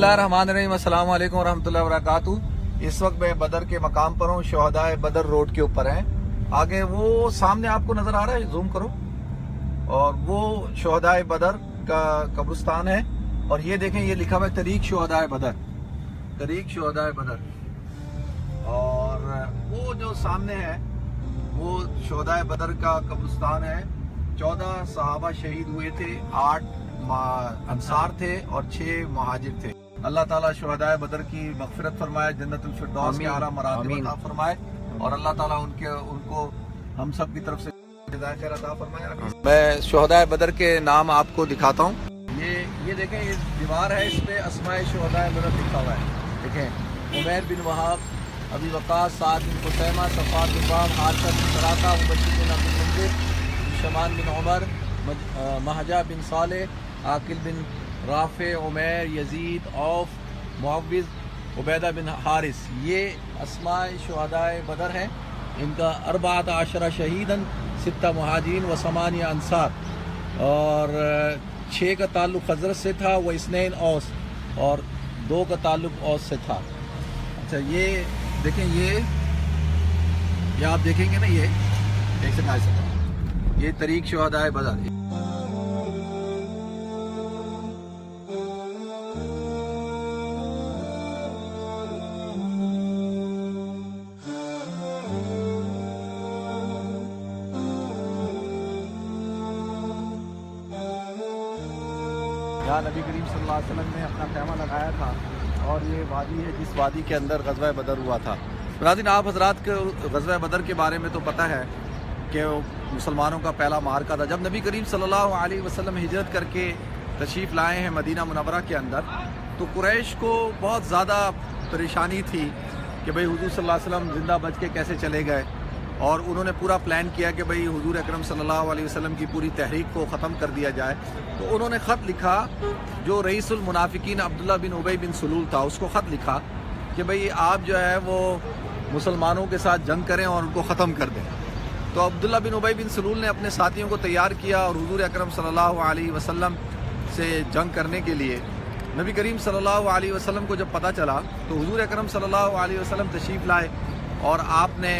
बिस्मिल्लाहिर्रहमानिर्रहीम। अस्सलाम वालेकुम रहमतुल्लाहि व बरकातुहू। इस वक्त मैं बदर के मकाम पर हूँ, शोहदाए बदर रोड के ऊपर हैं। आगे वो सामने आपको नजर आ रहा है, जूम करो, और वो शोहदाए बदर का कब्रिस्तान है। और ये देखें, ये लिखा हुआ है तरीक शोहदाए बदर, तरीक शोहदाए बदर। और वो जो सामने है वो शोहदाए बदर का कब्रिस्तान है। 14 सहाबा शहीद हुए थे, 8 अंसार थे और 6 मुहाजिर थे। अल्लाह ताला शुहदाए बदर की मगफिरत फरमाए, जन्नतुल फिरदौस के आला मरातिब अता फरमाए, और अल्लाह ताला उनको हम सब की तरफ से जज़ाए खैर अता फरमाए। मैं शुहदाए बदर के नाम आपको दिखाता हूँ। ये देखें, ये दीवार है, इस पे अस्माए शुहदाए बदर लिखा हुआ है। देखें, उमैर बिन वहाब, अबी वक़ास, साद बिन खुसैमा, सफ़ाद बिन वाब, हारिसा बिन सराका, मुबश्शिर बिन अब्दुल मुंज़िर, शमान bin Umar, Mahja bin Saleh, Aqil bin Rafe, Umair, Yazid, Auf, Muawwiz, Ubaida bin Haris. ये अस्माए शुहदाए बदर हैं। इनका 14 आशरा शहीदन, 6 मुहाजिरीन व 8 अंसार, और 6 का ताल्लुक़ खज़रत से था, व 2 औस, और 2 का ताल्लुक़ औस से था। अच्छा, ये देखें, ये आप देखेंगे ना, ये एक सेकंड, ये तरीक शुहदाए बदर। यहाँ नबी करीम सल्लल्लाहु अलैहि वसल्लम ने अपना ख़ैमा लगाया था, और ये वादी है जिस वादी के अंदर ग़ज़वा बदर हुआ था। नाज़रीन, आप हज़रात को ग़ज़वा बदर के बारे में तो पता है कि मुसलमानों का पहला मार्का था। जब नबी करीम सल्लल्लाहु अलैहि वसल्लम हिजरत करके तशरीफ़ लाए हैं मदीना मुनव्वरा के अंदर, तो कुरैश को बहुत ज़्यादा परेशानी थी कि भाई हुज़ूर सल्लल्लाहु अलैहि वसल्लम ज़िंदा बच के कैसे चले गए। और उन्होंने पूरा प्लान किया कि भाई हुज़ूर अकरम सल्लल्लाहु अलैहि वसल्लम की पूरी तहरीक को ख़त्म कर दिया जाए। तो उन्होंने ख़त लिखा, जो रईसुल मुनाफिकीन अब्दुल्ला बिन उबई बिन सलूल था, उसको ख़त लिखा कि भाई आप जो है वो मुसलमानों के साथ जंग करें और उनको ख़त्म कर दें। तो अब्दुल्ला बिन उबई बिन सलूल ने अपने साथियों को तैयार किया और हुज़ूर अकरम सल्लल्लाहु अलैहि वसल्लम से जंग करने के लिए नबी करीम सल्लल्लाहु अलैहि वसल्लम को जब पता चला, तो हुज़ूर अकरम सल्लल्लाहु अलैहि वसल्लम तशरीफ़ लाए, और आपने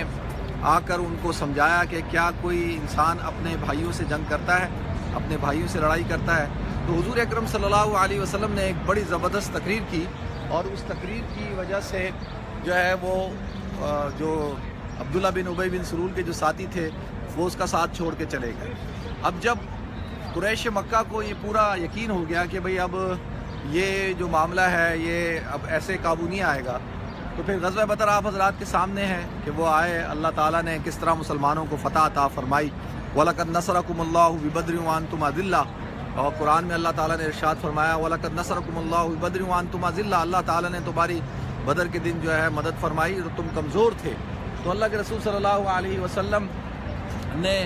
आकर उनको समझाया कि क्या कोई इंसान अपने भाइयों से जंग करता है, अपने भाइयों से लड़ाई करता है। तो हुज़ूर अकरम सल्लल्लाहु अलैहि वसल्लम ने एक बड़ी ज़बरदस्त तकरीर की, और उस तकरीर की वजह से जो है वो जो अब्दुल्ला बिन उबई बिन सलूल के जो साथी थे वो उसका साथ छोड़ के चले गए। अब जब कुरैश मक्का को ये पूरा यकीन हो गया कि भाई अब ये जो मामला है ये अब ऐसे काबू नहीं आएगा, तो फिर ग़ज़वा बदर आप हज़रात के सामने है कि वो आए, अल्लाह ताला ने किस तरह मुसलमानों को फ़तह अता फरमाई। वलक़द नसरकुमुल्लाहु बिबद्रिन व अंतुम अज़िल्ला, और कुरान में अल्लाह ताला ने इरशाद फरमाया, वलक़द नसरकुमुल्लाहु बिबद्रिन व अंतुम अज़िल्ला, अल्लाह ताला ने तुम्हारी बदर के दिन जो है मदद फरमाई तो तुम कमज़ोर थे। तो अल्लाह के रसूल सल्लल्लाहु अलैहि वसल्लम ने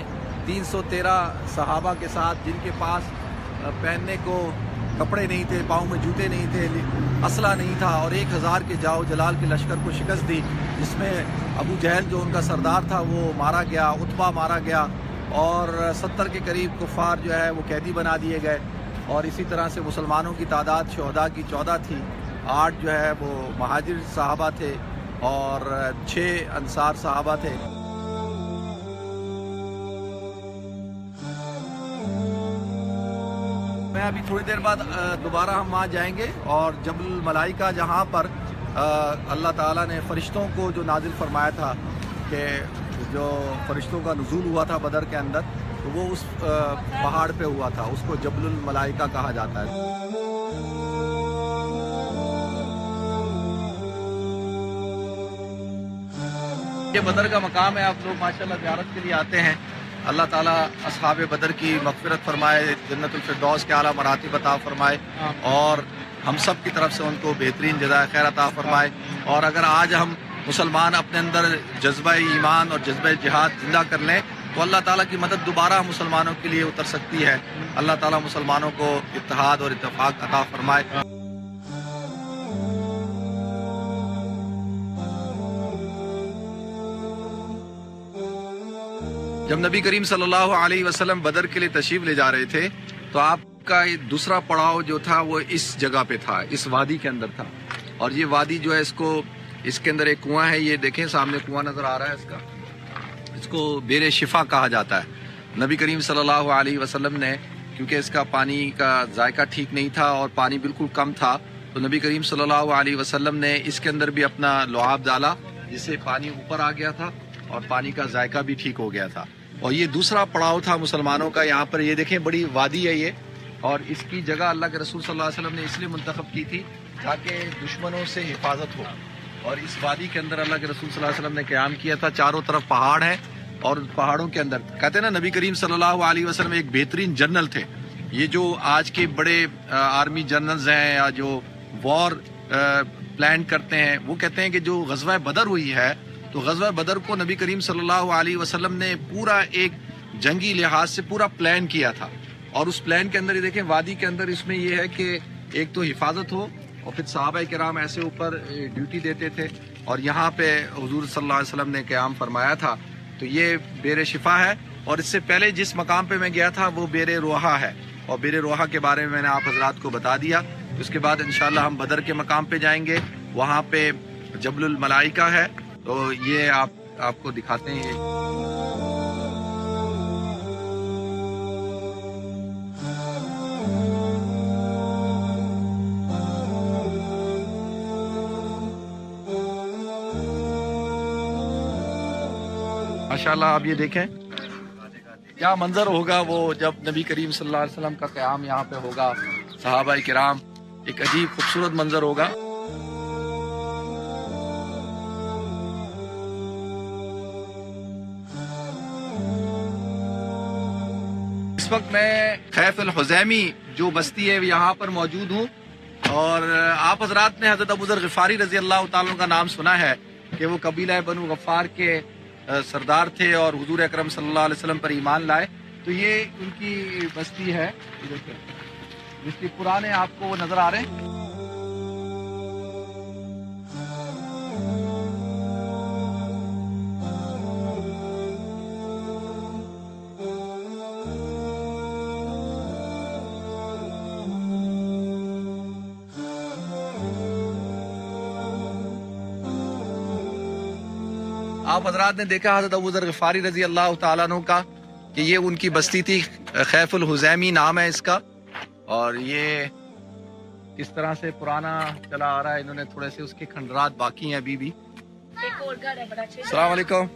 313 सहाबा के साथ, जिनके पास पहनने को कपड़े नहीं थे, पाँव में जूते नहीं थे, असला नहीं था, और 1000 के जाओ जलाल के लश्कर को शिकस्त दी, जिसमें अबू जहल जो उनका सरदार था वो मारा गया, उतबा मारा गया, और 70 के करीब कुफ़ार जो है वो कैदी बना दिए गए। और इसी तरह से मुसलमानों की तादाद शुहदा की 14 थी, 8 जो है वो मुहाजिर सहाबा थे, और 6 अंसार सहाबा थे। मैं अभी थोड़ी देर बाद दोबारा हम वहाँ जाएंगे, और जबल मलाइका जहाँ पर अल्लाह ताला ने फ़रिश्तों को जो नाजिल फरमाया था कि जो फ़रिश्तों का नुज़ूल हुआ था बदर के अंदर, तो वो उस पहाड़ पे हुआ था, उसको जबल मलाइका कहा जाता है। ये बदर का मकाम है, आप लोग माशाल्लाह ज़ियारत के लिए आते हैं। अल्लाह ताला अस्हाबे बदर की मग़फ़िरत फरमाए, जन्नतुल फिरदौस के आला मरातिब अता फरमाए, और हम सब की तरफ से उनको बेहतरीन जज़ाए खैर अता फरमाए। और अगर आज हम मुसलमान अपने अंदर जज्बा ईमान और जज्बा जिहाद ज़िंदा कर लें, तो अल्लाह ताला की मदद दोबारा मुसलमानों के लिए उतर सकती है। अल्लाह ताला मुसलमानों को इत्तेहाद और इत्तेफाक अता फरमाए। जब नबी करीम सल्लल्लाहु अलैहि वसल्लम बदर के लिए तशरीफ़ ले जा रहे थे, तो आप کا دوسرا پڑاؤ جو تھا وہ اس جگہ پہ تھا, اس وادی کے اندر تھا. اور یہ وادی جو ہے اس کے اندر ایک کنواں ہے, یہ دیکھیں سامنے کنواں نظر آ رہا ہے, اس کو بیر شفا کہا جاتا ہے. نبی کریم صلی اللہ علیہ وسلم نے, کیونکہ اس کا پانی کا ذائقہ ٹھیک نہیں تھا اور پانی بالکل کم تھا, تو نبی کریم صلی اللہ علیہ وسلم نے اس کے اندر بھی اپنا لعاب ڈالا, جس سے پانی اوپر آ گیا تھا اور پانی کا ذائقہ بھی ٹھیک ہو گیا تھا. اور یہ دوسرا پڑاؤ تھا مسلمانوں کا. یہاں پر یہ دیکھیں بڑی وادی ہے یہ, اور اس کی جگہ اللہ کے رسول صلی اللہ علیہ وسلم نے اس لیے منتخب کی تھی تاکہ دشمنوں سے حفاظت ہو. اور اس وادی کے اندر اللہ کے رسول صلی اللہ علیہ وسلم نے قیام کیا تھا. چاروں طرف پہاڑ ہیں اور پہاڑوں کے اندر کہتے ہیں نا, نبی کریم صلی اللہ علیہ وسلم ایک بہترین جنرل تھے. یہ جو آج کے بڑے آرمی جنرلز ہیں یا جو وار پلان کرتے ہیں, وہ کہتے ہیں کہ جو غزوہ بدر ہوئی ہے تو غزوہ بدر کو نبی کریم صلی اللہ علیہ وسلم نے پورا ایک جنگی لحاظ سے پورا پلان کیا تھا. اور اس پلان کے اندر یہ دیکھیں وادی کے اندر اس میں یہ ہے کہ ایک تو حفاظت ہو, اور پھر صحابہ کرام ایسے اوپر ڈیوٹی دیتے تھے, اور یہاں پہ حضور صلی اللہ علیہ وسلم نے قیام فرمایا تھا. تو یہ بیر شفا ہے. اور اس سے پہلے جس مقام پہ میں گیا تھا وہ بیر روحا ہے, اور بیر روحا کے بارے میں نے آپ حضرات کو بتا دیا. اس کے بعد انشاءاللہ ہم بدر کے مقام پہ جائیں گے, وہاں پہ جبل الملائکہ ہے, تو یہ آپ کو دکھاتے ہیں. ماشاءاللہ آپ یہ دیکھیں کیا منظر ہوگا وہ جب نبی کریم صلی اللہ علیہ وسلم کا قیام یہاں پہ ہوگا, صحابہ کرام, ایک عجیب خوبصورت منظر ہوگا. اس وقت میں خیف الحزیمی جو بستی ہے یہاں پر موجود ہوں, اور آپ حضرات نے حضرت ابوذر غفاری رضی اللہ تعالیٰ عنہ کا نام سنا ہے کہ وہ قبیلہ بنو غفار کے سردار تھے اور حضور اکرم صلی اللہ علیہ وسلم پر ایمان لائے. تو یہ ان کی بستی ہے, جس کے پرانے آپ کو نظر آ رہے ہیں. آپ حضرات نے دیکھا حضرت ابوذر غفاری رضی اللہ تعالیٰ عنہ کا کہ یہ ان کی بستی تھی, خیف الحزیمی نام ہے اس کا. اور یہ اس طرح سے پرانا چلا آ رہا ہے, انہوں نے تھوڑے سے اس کے کھنڈرات باقی ہیں ابھی بھی. السلام علیکم.